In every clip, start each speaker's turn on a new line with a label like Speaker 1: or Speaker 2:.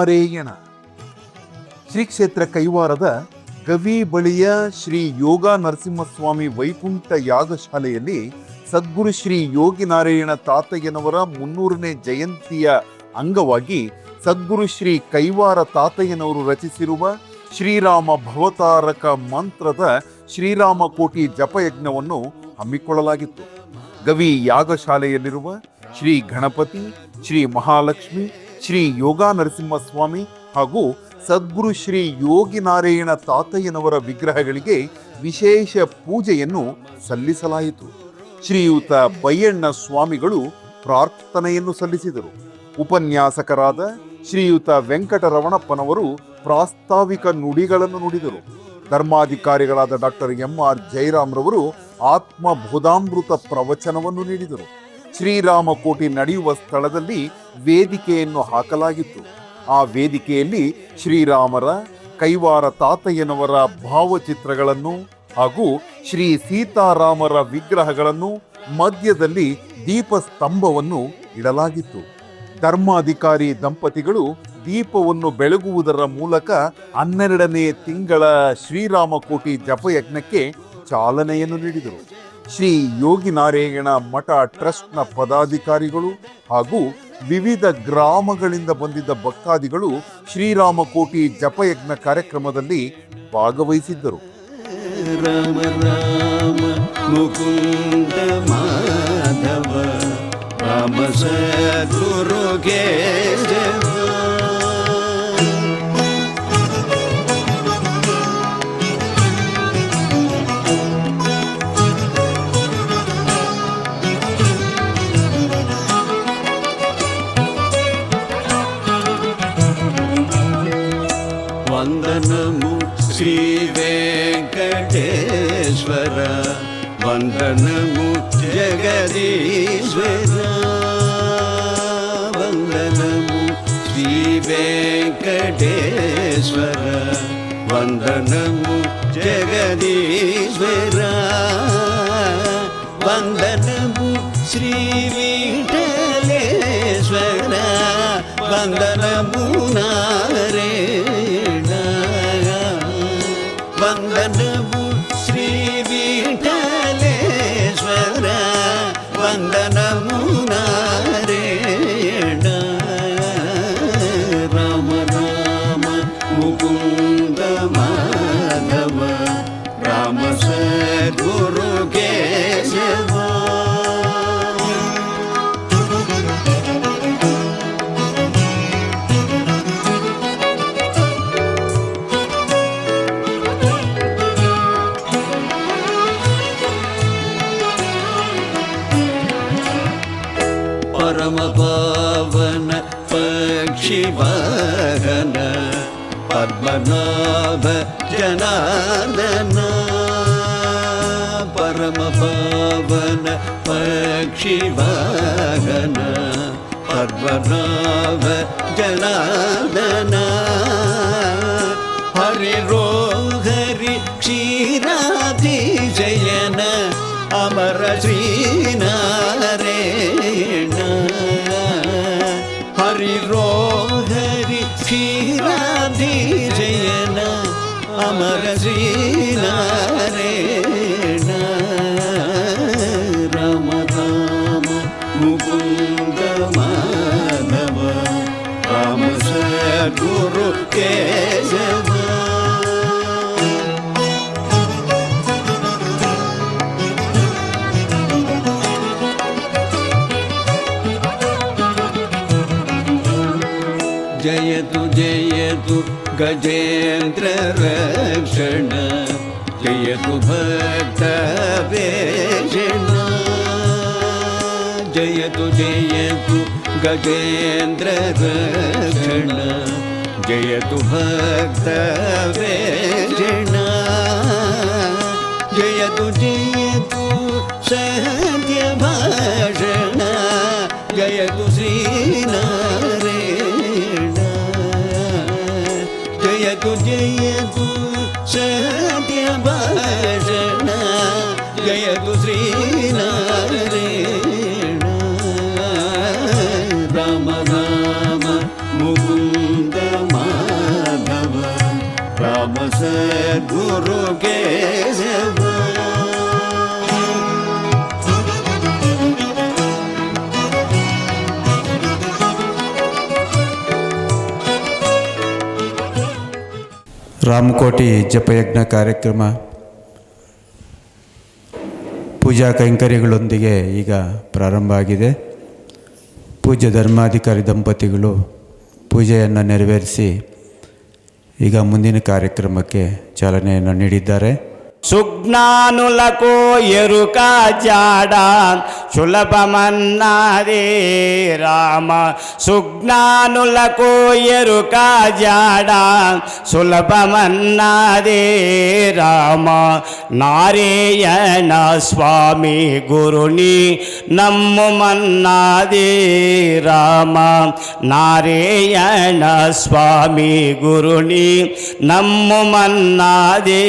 Speaker 1: ಯೋಗಿನಾರಾಯಣ. ಶ್ರೀ ಕ್ಷೇತ್ರ ಕೈವಾರದ ಗವಿ ಬಳಿಯ ಶ್ರೀ ಯೋಗ ನರಸಿಂಹಸ್ವಾಮಿ ವೈಕುಂಠ ಯಾಗಶಾಲೆಯಲ್ಲಿ ಸದ್ಗುರು ಶ್ರೀ ಯೋಗಿನಾರಾಯಣ ತಾತಯ್ಯನವರ 300ನೇ ಜಯಂತಿಯ ಅಂಗವಾಗಿ ಸದ್ಗುರು ಶ್ರೀ ಕೈವಾರ ತಾತಯ್ಯನವರು ರಚಿಸಿರುವ ಶ್ರೀರಾಮ ಭವತಾರಕ ಮಂತ್ರದ ಶ್ರೀರಾಮ ಕೋಟಿ ಜಪಯಜ್ಞವನ್ನು ಹಮ್ಮಿಕೊಳ್ಳಲಾಗಿತ್ತು. ಗವಿ ಯಾಗಶಾಲೆಯಲ್ಲಿರುವ ಶ್ರೀ ಗಣಪತಿ, ಶ್ರೀ ಮಹಾಲಕ್ಷ್ಮಿ, ಶ್ರೀ ಯೋಗ ನರಸಿಂಹಸ್ವಾಮಿ ಹಾಗೂ ಸದ್ಗುರು ಶ್ರೀ ಯೋಗಿನಾರಾಯಣ ತಾತಯ್ಯನವರ ವಿಗ್ರಹಗಳಿಗೆ ವಿಶೇಷ ಪೂಜೆಯನ್ನು ಸಲ್ಲಿಸಲಾಯಿತು. ಶ್ರೀಯುತ ಬೈಯಣ್ಣ ಸ್ವಾಮಿಗಳು ಪ್ರಾರ್ಥನೆಯನ್ನು ಸಲ್ಲಿಸಿದರು. ಉಪನ್ಯಾಸಕರಾದ ಶ್ರೀಯುತ ವೆಂಕಟರಮಣಪ್ಪನವರು ಪ್ರಾಸ್ತಾವಿಕ ನುಡಿಗಳನ್ನು ನುಡಿದರು. ಧರ್ಮಾಧಿಕಾರಿಗಳಾದ ಡಾಕ್ಟರ್ ಎಂ.ಆರ್. ಜಯರಾಮ್ರವರು ಆತ್ಮಬೋಧಾಮೃತ ಪ್ರವಚನವನ್ನು ನೀಡಿದರು. ಶ್ರೀರಾಮ ಕೋಟಿ ನಡೆಯುವ ಸ್ಥಳದಲ್ಲಿ ವೇದಿಕೆಯನ್ನು ಹಾಕಲಾಗಿತ್ತು. ಆ ವೇದಿಕೆಯಲ್ಲಿ ಶ್ರೀರಾಮರ, ಕೈವಾರ ತಾತಯ್ಯನವರ ಭಾವಚಿತ್ರಗಳನ್ನು ಹಾಗೂ ಶ್ರೀ ಸೀತಾರಾಮರ ವಿಗ್ರಹಗಳನ್ನು, ಮಧ್ಯದಲ್ಲಿ ದೀಪಸ್ತಂಭವನ್ನು ಇಡಲಾಗಿತ್ತು. ಧರ್ಮಾಧಿಕಾರಿ ದಂಪತಿಗಳು ದೀಪವನ್ನು ಬೆಳಗುವುದರ ಮೂಲಕ 12ನೇ ತಿಂಗಳ ಶ್ರೀರಾಮ ಕೋಟಿ ಜಪಯಜ್ಞಕ್ಕೆ ಚಾಲನೆಯನ್ನು ನೀಡಿದರು. ಶ್ರೀ ಯೋಗಿನಾರಾಯಣ ಮಠ ಟ್ರಸ್ಟ್ನ ಪದಾಧಿಕಾರಿಗಳು ಹಾಗೂ ವಿವಿಧ ಗ್ರಾಮಗಳಿಂದ ಬಂದಿದ್ದ ಭಕ್ತಾದಿಗಳು ಶ್ರೀರಾಮ ಕೋಟಿ ಜಪಯಜ್ಞ ಕಾರ್ಯಕ್ರಮದಲ್ಲಿ ಭಾಗವಹಿಸಿದ್ದರು.
Speaker 2: ರಾಮ ರಾಮ ಮುಕುಂದ ಮಾಧವ ರಾಮ ಸದ್ಗುರುಗೆ ವಂದನಮು ಶ್ರೀ ವೆಂಕಟೇಶ್ವರ, ವಂದನಮು ಜಗದೀಶ್ವರ, ವಂದನಮು ಶ್ರೀ ವೆಂಕಟೇಶ್ವರ, ವಂದನಮು ಜಗದೀಶ್ವರ, ವಂದನಮು ಶ್ರೀ ವಿಠಲೇಶ್ವರ, ವಂದನಮು ನಾರಾಯಣ, ವಂದನಮು ಶ್ರೀ ವಿಠಲೇಶ್ವರ, ವಂದನಮು ನಾರಾಯಣ. ರಾಮ ರಾಮ ಮುಕುಂದ ಮಾಧವ ರಾಮ ಸದ್ಗುರು ಕೇಶವ. ಪರಮ ಪಾವನ ಪಕ್ಷಿ ವಾಹನ ಪದ್ಮನಾಭ ಜನಾರ್ದನ, ಪರಮ ಪಾವನ ಪಕ್ಷಿ ವಾಹನ ಪದ್ಮನಾಭ ಜನಾರ್ದನ, ಹರಿರೋ ಹರಿ ಕ್ಷೀರಾಧಿಜಯನ ಅಮರ ಶ್ರೀನಾರಾಯಣ, ಹರಿರೋ ಹರಿ ಕ್ಷೀರಾಧಿಜಯನ ಅಮರ ಶ್ರೀನಾರಾಯಣ. ರಾಮ ರಾಮ ಮುಕುಂದ ಮಾಧವ ರಾಮ ಸದ್ಗುರು ಕೇಶವ. ಜಯತು ಜಯತು ಗಜೇಂದ್ರ ರಕ್ಷಣ, ಜಯತು ಭಕ್ತ ವೇಷಣ, ಜಯತು ಜಯತು ಗಜೇಂದ್ರ ರಕ್ಷಣ, ಜಯತು ಭಕ್ತ ವೇಷಣ, ಜಯತು ಜಯತು ಸತ್ಯ ಭಾಷಣ, ಜಯತು ಶ್ರೀನಾರಾಯಣ, ಜಯತು ಜಯತು ಸತ್ಯ ಭಾಷಣ, ಜಯತು ಶ್ರೀನಾರಾಯಣ. ರಾಮ ರಾಮ ಮುಕುಂದ ಸದ್ಗುರು ಕೇಶವ.
Speaker 3: ರಾಮಕೋಟಿ ಜಪಯಜ್ಞ ಕಾರ್ಯಕ್ರಮ ಪೂಜಾ ಕೈಂಕರ್ಯಗಳೊಂದಿಗೆ ಈಗ ಪ್ರಾರಂಭ ಆಗಿದೆ. ಪೂಜ್ಯ ಧರ್ಮಾಧಿಕಾರಿ ದಂಪತಿಗಳು ಪೂಜೆಯನ್ನು ನೆರವೇರಿಸಿ ಈಗ ಮುಂದಿನ ಕಾರ್ಯಕ್ರಮಕ್ಕೆ ಚಾಲನೆಯನ್ನು ನೀಡಿದ್ದಾರೆ.
Speaker 4: సుజ్ఞానులకు ఎరుక జాడ సులభమన్నదే రామ. సుజ్ఞానులకు ఎరుక జాడ సులభమన్నదే రామ. నారాయణ స్వామి గురుని నమ్ముమన్నదే రామ. నారాయణ స్వామి గురుని నమ్ముమన్నదే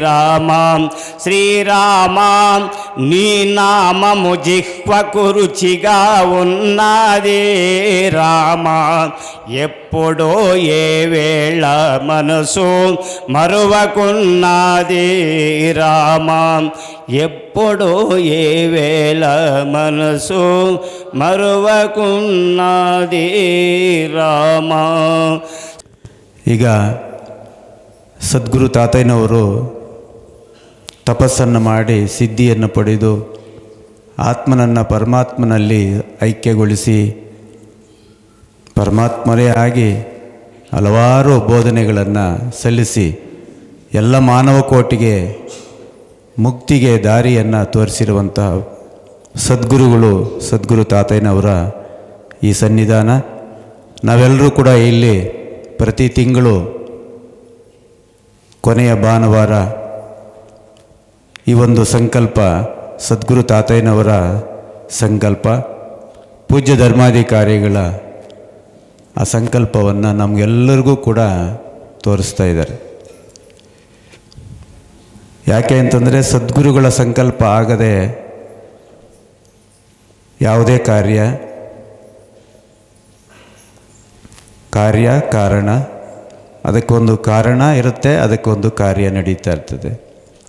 Speaker 4: రామ. శ్రీరామ నీ నామము జిహ్వకు రుచిగా ఉన్నదే రామ. ఎప్పుడో ఏ వేళ మనసు మరువకున్నదే రామ. ఎప్పుడో ఏ వేళ మనసు మరువకున్నదే రామ.
Speaker 3: ಈಗ ಸದ್ಗುರು ತಾತಯ್ಯನವರು ತಪಸ್ಸನ್ನು ಮಾಡಿ ಸಿದ್ಧಿಯನ್ನು ಪಡೆದು ಆತ್ಮನನ್ನು ಪರಮಾತ್ಮನಲ್ಲಿ ಐಕ್ಯಗೊಳಿಸಿ ಪರಮಾತ್ಮರೇ ಆಗಿ ಹಲವಾರು ಬೋಧನೆಗಳನ್ನು ಸಲ್ಲಿಸಿ ಎಲ್ಲ ಮಾನವ ಕೋಟಿಗೆ ಮುಕ್ತಿಗೆ ದಾರಿಯನ್ನು ತೋರಿಸಿರುವಂತಹ ಸದ್ಗುರುಗಳು ಸದ್ಗುರು ತಾತಯ್ಯನವರ ಈ ಸನ್ನಿಧಾನ. ನಾವೆಲ್ಲರೂ ಕೂಡ ಇಲ್ಲಿ ಪ್ರತಿ ತಿಂಗಳು ಕೊನೆಯ ಭಾನುವಾರ ಈ ಒಂದು ಸಂಕಲ್ಪ ಸದ್ಗುರು ತಾತಯ್ಯನವರ ಸಂಕಲ್ಪ, ಪೂಜ್ಯ ಧರ್ಮಾಧಿಕಾರಿಗಳ ಆ ಸಂಕಲ್ಪವನ್ನು ನಮಗೆಲ್ಲರಿಗೂ ಕೂಡ ತೋರಿಸ್ತಾ ಇದ್ದಾರೆ. ಯಾಕೆ ಅಂತಂದರೆ ಸದ್ಗುರುಗಳ ಸಂಕಲ್ಪ ಆಗದೆ ಯಾವುದೇ ಕಾರ್ಯ ಕಾರಣ, ಅದಕ್ಕೊಂದು ಕಾರಣ ಇರುತ್ತೆ, ಅದಕ್ಕೊಂದು ಕಾರ್ಯ ನಡೀತಾ ಇರ್ತದೆ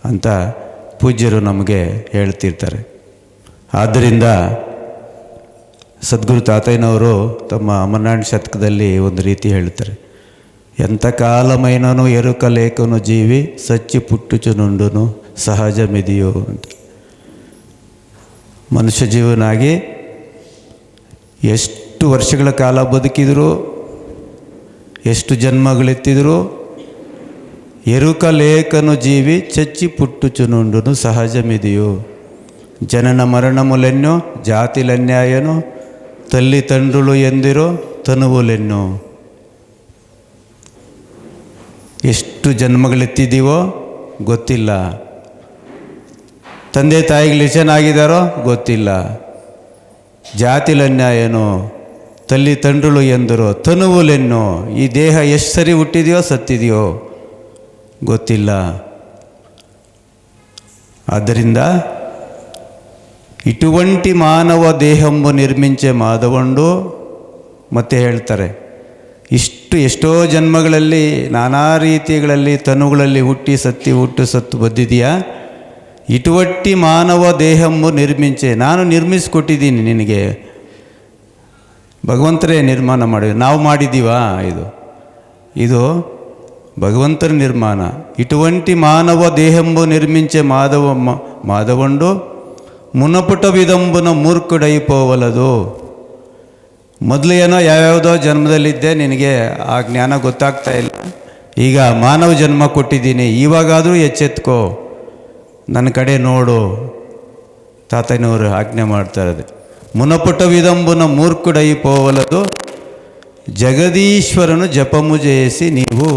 Speaker 3: ಅಂತ ಪೂಜ್ಯರು ನಮಗೆ ಹೇಳ್ತಿರ್ತಾರೆ. ಆದ್ದರಿಂದ ಸದ್ಗುರು ತಾತಯ್ಯನವರು ತಮ್ಮ ಅಮರನಾರಾಯಣ ಶತಕದಲ್ಲಿ ಒಂದು ರೀತಿ ಹೇಳ್ತಾರೆ, ಎಂಥ ಕಾಲಮೈನನು ಎರುಕ ಲೇಖನು ಜೀವಿ ಸಚ್ಚಿ ಪುಟ್ಟುಚು ನುಂಡುನು ಸಹಜ ಮಿದಿಯೋ ಅಂತ. ಮನುಷ್ಯ ಜೀವನಾಗಿ ಎಷ್ಟು ವರ್ಷಗಳ ಕಾಲ ಬದುಕಿದ್ರು, ಎಷ್ಟು ಜನ್ಮಗಳೆತ್ತಿದ್ರು, ಎರುಕ ಲೇಖನು ಜೀವಿ ಚಚ್ಚಿ ಪುಟ್ಟುಚು ನುಂಡುನು ಸಹಜ ಮಿದಿಯು. ಜನನ ಮರಣములెన్నో ಜಾತಿಲನ್ಯಾಯನು ತಲ್ಲಿ ತಂಡ್ರುಳು ಎಂದಿರೋ ತನುವುಲೆನ್ನೋ. ಎಷ್ಟು ಜನ್ಮಗಳೆತ್ತಿದ್ದೀವೋ ಗೊತ್ತಿಲ್ಲ, ತಂದೆ ತಾಯಿಗಳು ಚೆನ್ನಾಗಿದ್ದಾರೋ ಗೊತ್ತಿಲ್ಲ, ಜಾತಿಲನ್ಯಾಯನೋ ತಲ್ಲಿ ತಂಡ್ರುಳು ಎಂದರೋ ತನುವುಲೆನ್ನೋ. ಈ ದೇಹ ಎಷ್ಟು ಸರಿ ಹುಟ್ಟಿದೆಯೋ ಸತ್ತಿದೆಯೋ ಗೊತ್ತಿಲ್ಲ. ಆದ್ದರಿಂದ ಇಟುವಂಟಿ ಮಾನವ ದೇಹಂಬು ನಿರ್ಮಿಂಚೆ ಮಾದವಂಡು ಮತ್ತೆ ಹೇಳ್ತಾರೆ, ಎಷ್ಟೋ ಜನ್ಮಗಳಲ್ಲಿ ನಾನಾ ರೀತಿಗಳಲ್ಲಿ ತನುಗಳಲ್ಲಿ ಹುಟ್ಟಿ ಸತ್ತು ಬಂದಿದೆಯಾ. ಇಟುವಟ್ಟಿ ಮಾನವ ದೇಹಂಬು ನಿರ್ಮಿಂಚೆ, ನಾನು ನಿರ್ಮಿಸಿಕೊಟ್ಟಿದ್ದೀನಿ ನಿನಗೆ. ಭಗವಂತರೇ ನಿರ್ಮಾಣ ಮಾಡಿದ್ರು, ನಾವು ಮಾಡಿದ್ದೀವಾ? ಇದು ಭಗವಂತರ ನಿರ್ಮಾಣ. ಇಟುವಂಟಿ ಮಾನವ ದೇಹಂಬು ನಿರ್ಮಿಂಚೆ ಮಾದವಂಡು ಮುನಪುಟ ವಿದಂಬುನ ಮೂರ್ಖುಡೈಪೋವಲದು. ಮೊದಲು ಏನೋ ಯಾವ್ಯಾವುದೋ ಜನ್ಮದಲ್ಲಿದ್ದೆ, ನಿನಗೆ ಆ ಜ್ಞಾನ ಗೊತ್ತಾಗ್ತಾ ಇಲ್ಲ. ಈಗ ಮಾನವ ಜನ್ಮ ಕೊಟ್ಟಿದ್ದೀನಿ, ಇವಾಗಾದರೂ ಎಚ್ಚೆತ್ಕೋ, ನನ್ನ ಕಡೆ ನೋಡು. ತಾತಯ್ಯನವರು ಆಜ್ಞೆ ಮಾಡ್ತಾ ಇರೋದು. ಮುನಪುಟ ವಿದಂಬುನ ಮೂರ್ಖುಡೈಪೋವಲದು ಜಗದೀಶ್ವರನು ಜಪಮು ಜಯಿಸಿ ನೀವು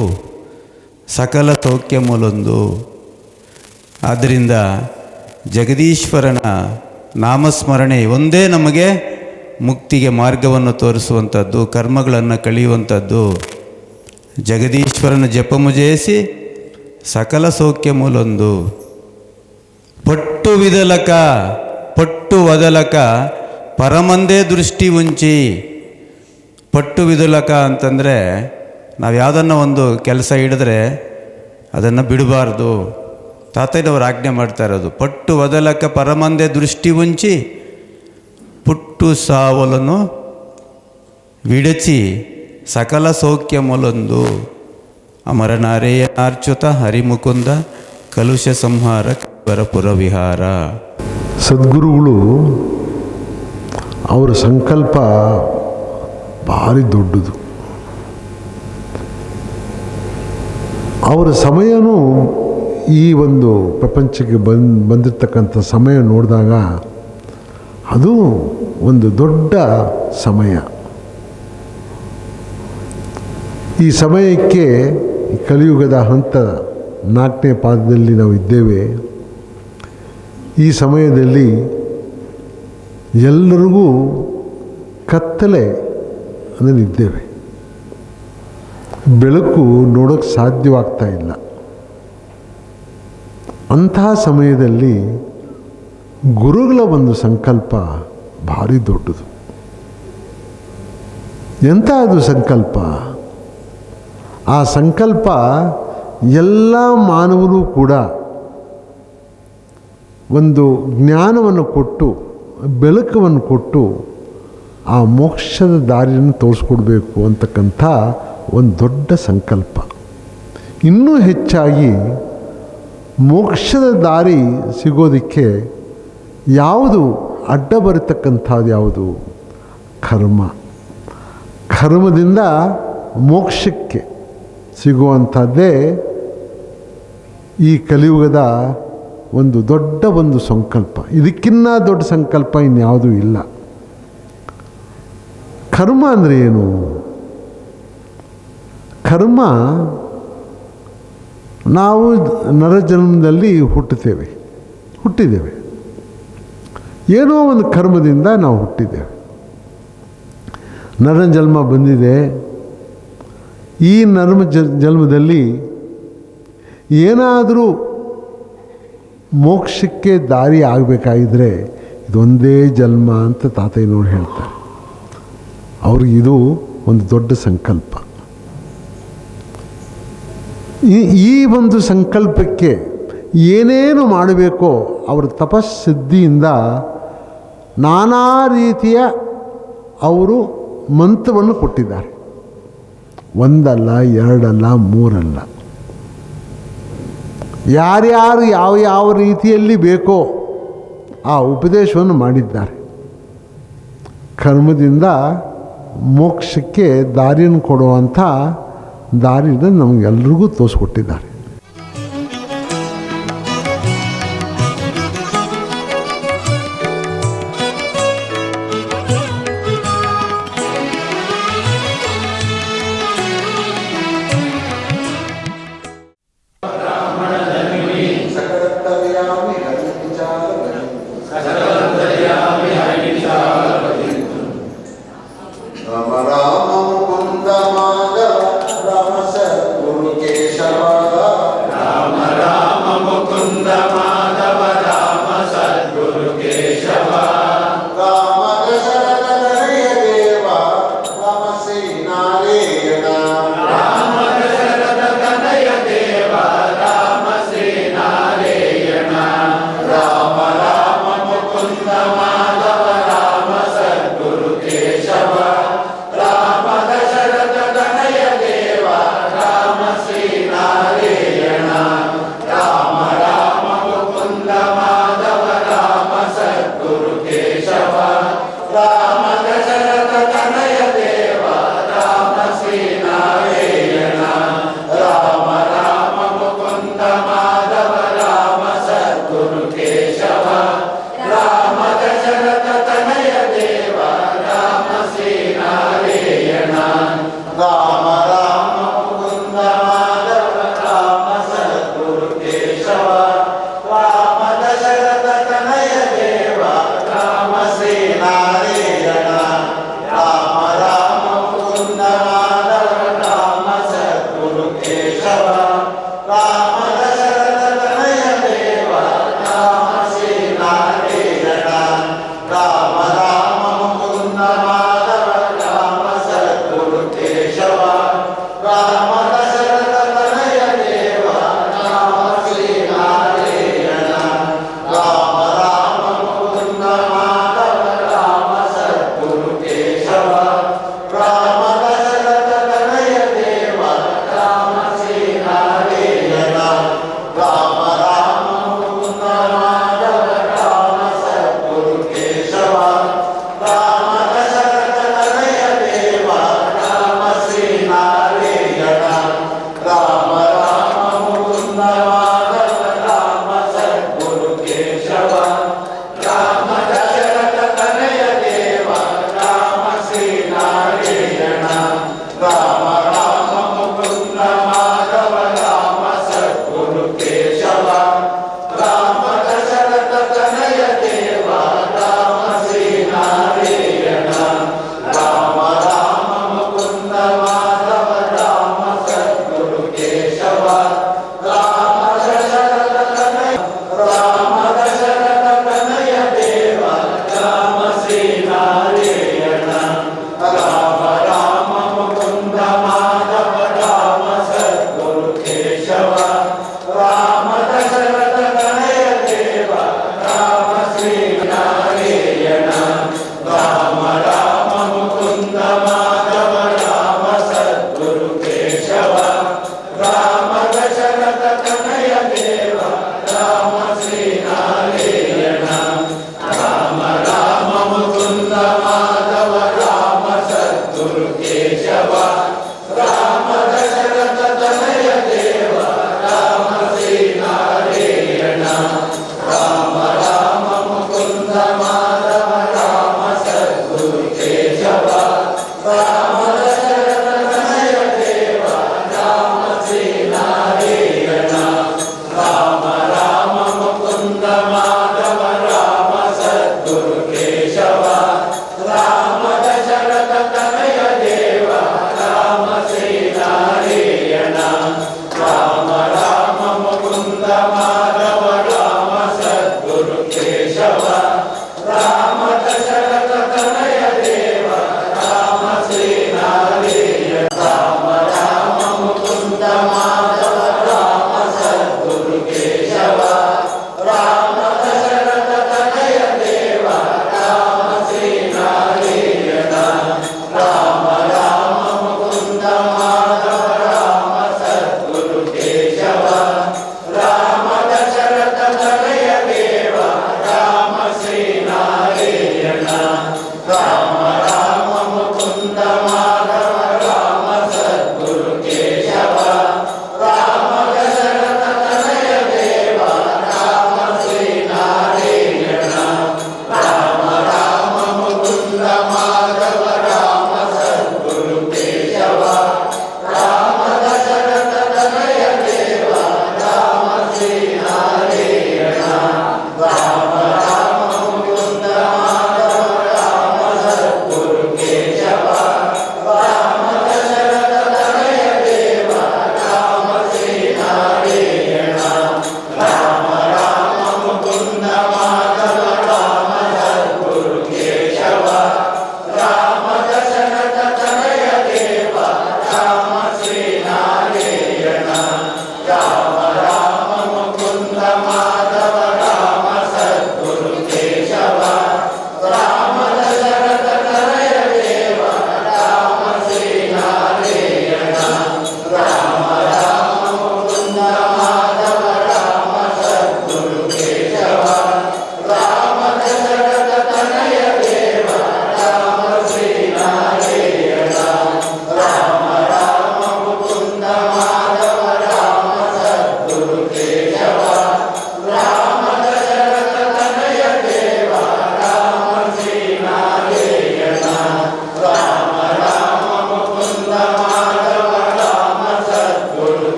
Speaker 3: ಸಕಲ ಸೌಖ್ಯಮುಲೊಂದು. ಆದ್ದರಿಂದ ಜಗದೀಶ್ವರನ ನಾಮಸ್ಮರಣೆ ಒಂದೇ ನಮಗೆ ಮುಕ್ತಿಗೆ ಮಾರ್ಗವನ್ನು ತೋರಿಸುವಂಥದ್ದು, ಕರ್ಮಗಳನ್ನು ಕಳೆಯುವಂಥದ್ದು. ಜಗದೀಶ್ವರನ ಜಪಮು ಜಯಿಸಿ ಸಕಲ ಸೌಖ್ಯಮುಲೊಂದು. ಪಟ್ಟು ವದಲಕ ಪರಮಂದೇ ದೃಷ್ಟಿ ಉಂಚಿ. ಪಟ್ಟು ವಿದುಲಕ ಅಂತಂದರೆ ನಾವು ಯಾವುದನ್ನು ಒಂದು ಕೆಲಸ ಹಿಡಿದ್ರೆ ಅದನ್ನು ಬಿಡಬಾರ್ದು. ತಾತಯ್ಯನವರು ಆಜ್ಞೆ ಮಾಡ್ತಾ ಇರೋದು, ಪಟ್ಟು ವದಲಕ ಪರಮಂದೆ ದೃಷ್ಟಿ ಉಂಚಿ ಪುಟ್ಟು ಸಾವಲನು ವಿಡಚಿ ಸಕಲ ಸೌಖ್ಯಮೊಲೊಂದು ಅಮರನಾರೇಯನಾರ್ಚ್ಯುತ ಹರಿಮುಕುಂದ ಕಲುಷ ಸಂಹಾರ ಕೈವರಪುರ ವಿಹಾರ.
Speaker 5: ಸದ್ಗುರುಗಳು ಅವರ ಸಂಕಲ್ಪ ಭಾರಿ ದೊಡ್ಡದು. ಅವರ ಸಮಯನೂ ಈ ಒಂದು ಪ್ರಪಂಚಕ್ಕೆ ಬಂದಿರತಕ್ಕಂಥ ಸಮಯ ನೋಡಿದಾಗ ಅದು ಒಂದು ದೊಡ್ಡ ಸಮಯ. ಈ ಸಮಯಕ್ಕೆ ಕಲಿಯುಗದ ಹಂತ 4ನೇ ಪಾದದಲ್ಲಿ ನಾವು ಇದ್ದೇವೆ. ಈ ಸಮಯದಲ್ಲಿ ಎಲ್ಲರಿಗೂ ಕತ್ತಲೆ ಇದ್ದೇವೆ. ಬೆಳಕು ನೋಡೋಕ್ಕೆ ಸಾಧ್ಯವಾಗ್ತಾ ಇಲ್ಲ. ಅಂತಹ ಸಮಯದಲ್ಲಿ ಗುರುಗಳ ಒಂದು ಸಂಕಲ್ಪ ಭಾರಿ ದೊಡ್ಡದು. ಎಂಥ ಅದು ಸಂಕಲ್ಪ? ಆ ಸಂಕಲ್ಪ ಎಲ್ಲ ಮಾನವರು ಕೂಡ ಒಂದು ಜ್ಞಾನವನ್ನು ಕೊಟ್ಟು, ಬೆಳಕನ್ನು ಕೊಟ್ಟು ಆ ಮೋಕ್ಷದ ದಾರಿಯನ್ನು ತೋರಿಸ್ಕೊಡ್ಬೇಕು ಅಂತಕ್ಕಂಥ ಒಂದು ದೊಡ್ಡ ಸಂಕಲ್ಪ. ಇನ್ನೂ ಹೆಚ್ಚಾಗಿ ಮೋಕ್ಷದ ದಾರಿ ಸಿಗೋದಕ್ಕೆ ಯಾವುದು ಅಡ್ಡ ಬರತಕ್ಕಂಥದ್ದು? ಯಾವುದು? ಕರ್ಮ. ಕರ್ಮದಿಂದ ಮೋಕ್ಷಕ್ಕೆ ಸಿಗುವಂಥದ್ದೇ ಈ ಕಲಿಯುಗದ ಒಂದು ದೊಡ್ಡ ಒಂದು ಸಂಕಲ್ಪ. ಇದಕ್ಕಿನ್ನ ದೊಡ್ಡ ಸಂಕಲ್ಪ ಇನ್ಯಾವುದೂ ಇಲ್ಲ. ಕರ್ಮ ಅಂದರೆ ಏನು? ಕರ್ಮ, ನಾವು ನರಜನ್ಮದಲ್ಲಿ ಹುಟ್ಟಿದ್ದೇವೆ. ಏನೋ ಒಂದು ಕರ್ಮದಿಂದ ನಾವು ಹುಟ್ಟಿದ್ದೇವೆ. ನರಜನ್ಮ ಬಂದಿದೆ. ಈ ಜನ್ಮದಲ್ಲಿ ಏನಾದರೂ ಮೋಕ್ಷಕ್ಕೆ ದಾರಿ ಆಗಬೇಕಾಗಿದ್ರೆ ಇದೊಂದೇ ಜನ್ಮ ಅಂತ ತಾತಯ್ಯನವರು ಹೇಳ್ತಾರೆ. ಅವ್ರಿಗೆ ಇದು ಒಂದು ದೊಡ್ಡ ಸಂಕಲ್ಪ. ಈ ಒಂದು ಸಂಕಲ್ಪಕ್ಕೆ ಏನೇನು ಮಾಡಬೇಕೋ ಅವರ ತಪಸ್ಸಿದ್ಧಿಯಿಂದ ನಾನಾ ರೀತಿಯ ಅವರು ಮಂತ್ರವನ್ನು ಕೊಟ್ಟಿದ್ದಾರೆ. ಒಂದಲ್ಲ, ಎರಡಲ್ಲ, ಮೂರಲ್ಲ. ಯಾರ್ಯಾರು ಯಾವ ರೀತಿಯಲ್ಲಿ ಬೇಕೋ ಆ ಉಪದೇಶವನ್ನು ಮಾಡಿದ್ದಾರೆ. ಕರ್ಮದಿಂದ ಮೋಕ್ಷಕ್ಕೆ ದಾರಿಯನ್ನು ಕೊಡುವಂಥ ದಾರಿಯನ್ನು ನಮಗೆಲ್ರಿಗೂ ತೋರಿಸ್ಕೊಟ್ಟಿದ್ದಾರೆ.
Speaker 2: ರಾಮ ರಾಮ ಮುಕುಂದ ಮಾಧವ ರಾಮ ಸದ್ಗುರು ಕೇಶವ. ರಾಮ ರಾಮ ಮುಕುಂದ ಮಾಧವ ರಾಮ ಸದ್ಗುರು ಕೇಶವ. ರಾಮ ದಶರಥ ತನಯ ದೇವ ರಾಮ ಶ್ರೀ ನಾರಾಯಣ. ರಾಮ ದಶರಥ ತನಯ ದೇವ ರಾಮ ಶ್ರೀ ನಾರಾಯಣ. ರಾಮ ರಾಮ ಮುಕುಂದ ಮಾಧವ ರಾಮ ಸದ್ಗುರು ಕೇಶವ. ರಾಮ ದಶರಥ ತನಯ ದೇವ ರಾಮ ಶ್ರೀ ನಾರಾಯಣ. ರಾಮ ರಾಮ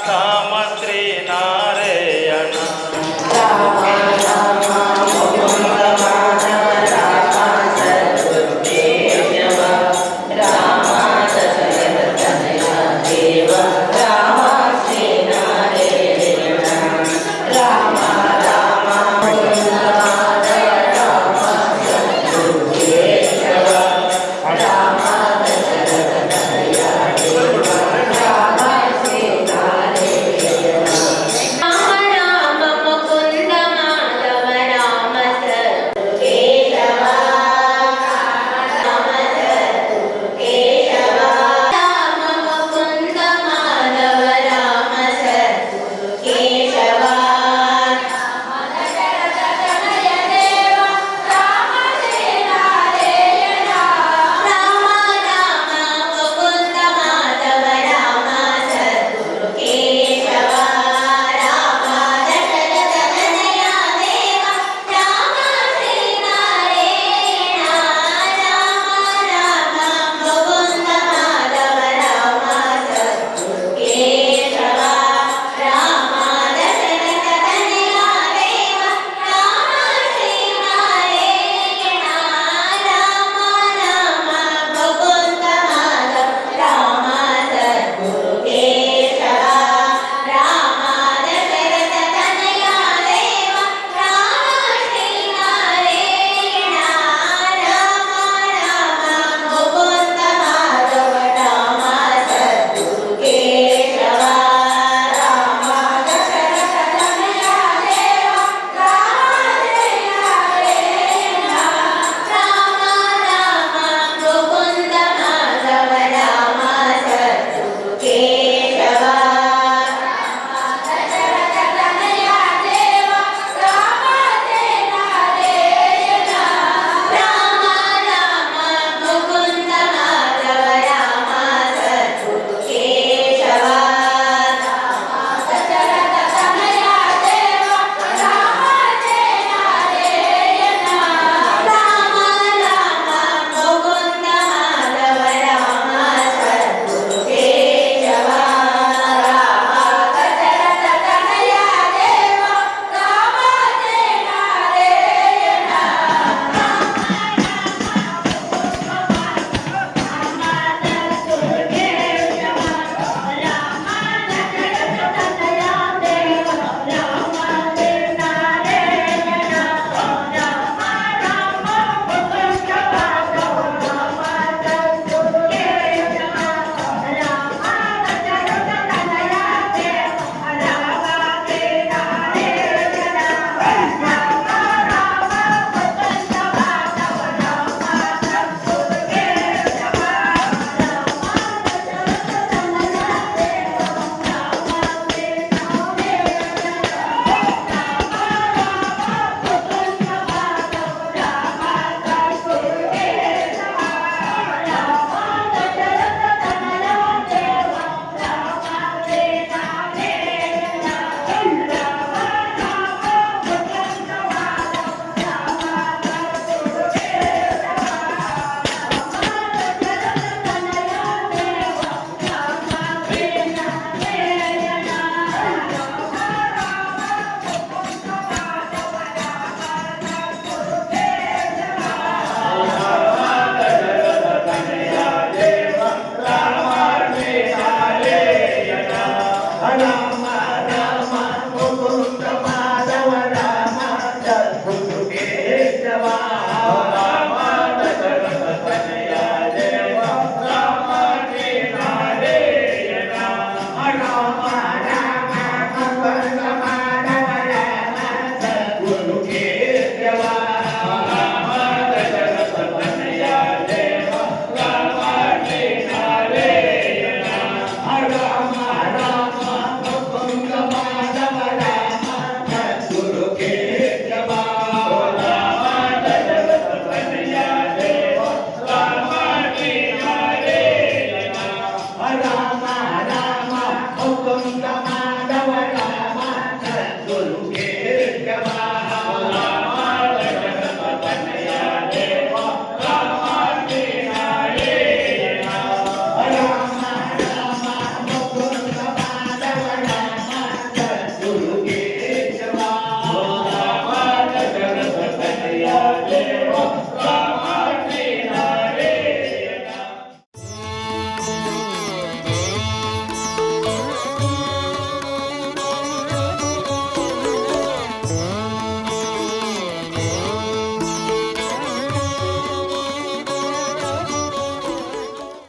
Speaker 6: ತಾ